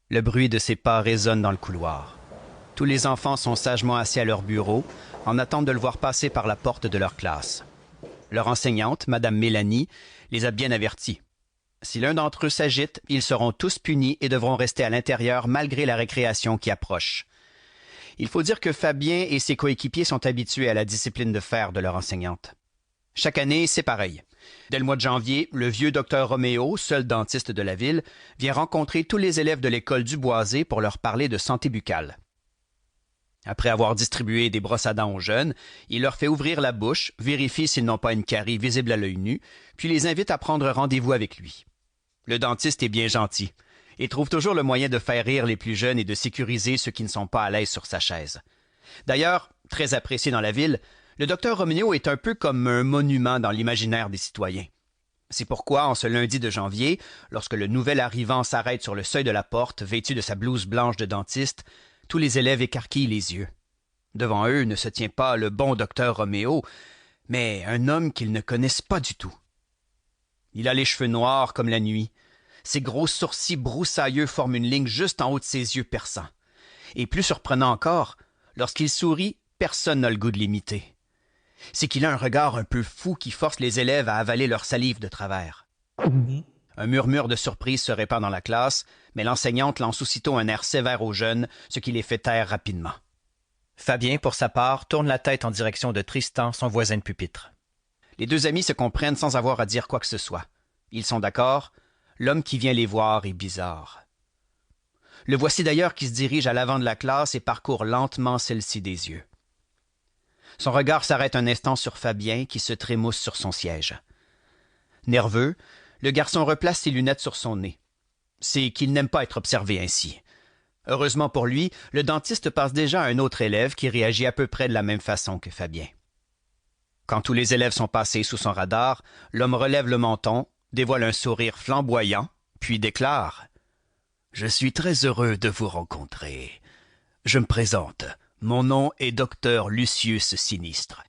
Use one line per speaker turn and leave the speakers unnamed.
Le bruit de ses pas résonne dans le couloir. Tous les enfants sont sagement assis à leur bureau, en attente de le voir passer par la porte de leur classe. Leur enseignante, Madame Mélanie, les a bien avertis. Si l'un d'entre eux s'agite, ils seront tous punis et devront rester à l'intérieur malgré la récréation qui approche. Il faut dire que Fabien et ses coéquipiers sont habitués à la discipline de fer de leur enseignante. Chaque année, c'est pareil. Dès le mois de janvier, le vieux docteur Roméo, seul dentiste de la ville, vient rencontrer tous les élèves de l'école du Boisé pour leur parler de santé buccale. Après avoir distribué des brosses à dents aux jeunes, il leur fait ouvrir la bouche, vérifie s'ils n'ont pas une carie visible à l'œil nu, puis les invite à prendre rendez-vous avec lui. Le dentiste est bien gentil et trouve toujours le moyen de faire rire les plus jeunes et de sécuriser ceux qui ne sont pas à l'aise sur sa chaise. D'ailleurs, très apprécié dans la ville, le docteur Roméo est un peu comme un monument dans l'imaginaire des citoyens. C'est pourquoi, en ce lundi de janvier, lorsque le nouvel arrivant s'arrête sur le seuil de la porte, vêtu de sa blouse blanche de dentiste, tous les élèves écarquillent les yeux. Devant eux ne se tient pas le bon docteur Roméo, mais un homme qu'ils ne connaissent pas du tout. Il a les cheveux noirs comme la nuit. Ses gros sourcils broussailleux forment une ligne juste en haut de ses yeux perçants. Et plus surprenant encore, lorsqu'il sourit, personne n'a le goût de l'imiter. C'est qu'il a un regard un peu fou qui force les élèves à avaler leur salive de travers. Un murmure de surprise se répand dans la classe, mais l'enseignante lance aussitôt un air sévère aux jeunes, ce qui les fait taire rapidement. Fabien, pour sa part, tourne la tête en direction de Tristan, son voisin de pupitre. Les deux amis se comprennent sans avoir à dire quoi que ce soit. Ils sont d'accord, l'homme qui vient les voir est bizarre. Le voici d'ailleurs qui se dirige à l'avant de la classe et parcourt lentement celle-ci des yeux. Son regard s'arrête un instant sur Fabien qui se trémousse sur son siège. Nerveux, le garçon replace ses lunettes sur son nez. C'est qu'il n'aime pas être observé ainsi. Heureusement pour lui, le dentiste passe déjà à un autre élève qui réagit à peu près de la même façon que Fabien. Quand tous les élèves sont passés sous son radar, l'homme relève le menton, dévoile un sourire flamboyant, puis déclare « Je suis très heureux de vous rencontrer. Je me présente. Mon nom est docteur Lucius Sinistre.